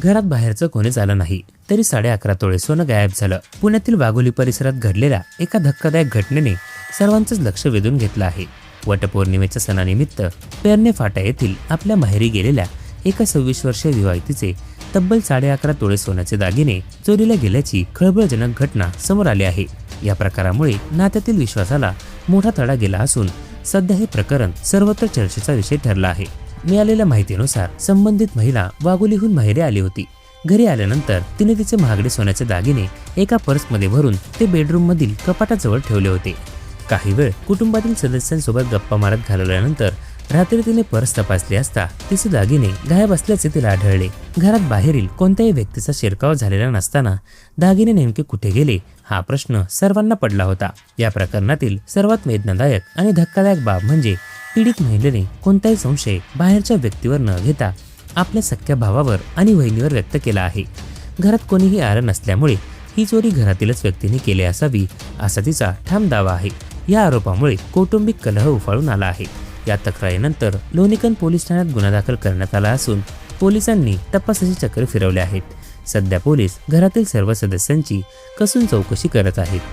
घरात बाहेरचं कोणीच आलं नाही तरी 11.5 तोळे सोनं गायब झालं. पुण्यातील वाघोली परिसरात घडलेल्या एका धक्कादायक घटनेने सर्वांचंच लक्ष वेधून घेतलं आहे. वटपौर्णिमेच्या सणानिमित्त पेरणे फाटा येथील आपल्या माहेरी गेलेल्या एका 26 वर्षीय विवाहितेचे तब्बल 11.5 तोळे सोन्याचे दागिने चोरीला गेल्याची खळबळजनक घटना समोर आली आहे. या प्रकारामुळे नात्यातील विश्वासाला मोठा तडा गेला असून सध्या हे प्रकरण सर्वत्र चर्चेचा विषय ठरला आहे. मिळालेल्या माहितीनुसार संबंधित महिला वाघोलीहून माहेरी आली होती. घरी आल्यानंतर तिने तिचे महागडे सोन्याचे दागिने एका पर्समध्ये भरून ते बेडरूम मधील कपाटाजवळ ठेवले होते. काही वेळ कुटुंबातील सदस्यांसोबत गप्पा मारत घालवल्यानंतर रात्री तिने पर्स तपासली असता तिचे दागिने गायब असल्याचे तिला आढळले. घरात बाहेरील कोणत्याही व्यक्तीचा शिरकाव झालेला नसताना दागिने नेमके कुठे गेले हा प्रश्न सर्वांना पडला होता. या प्रकरणातील सर्वात वेदनादायक आणि धक्कादायक बाब म्हणजे पीडित महिलेने कोणताही संशय बाहेरच्या व्यक्तीवर न घेता आपल्या सख्ख्या भावावर आणि वहिनीवर व्यक्त केला आहे. घरात कोणीही आलं नसल्यामुळे ही चोरी घरातीलच व्यक्तीने केली असावी असा तिचा ठाम दावा आहे. या आरोपामुळे कौटुंबिक कलह उफाळून आला आहे. या तक्रारीनंतर लोणीकंद पोलीस ठाण्यात गुन्हा दाखल करण्यात आला असून पोलिसांनी तपासाची चक्र फिरवले आहेत. सध्या पोलीस घरातील सर्व सदस्यांची कसून चौकशी करत आहेत.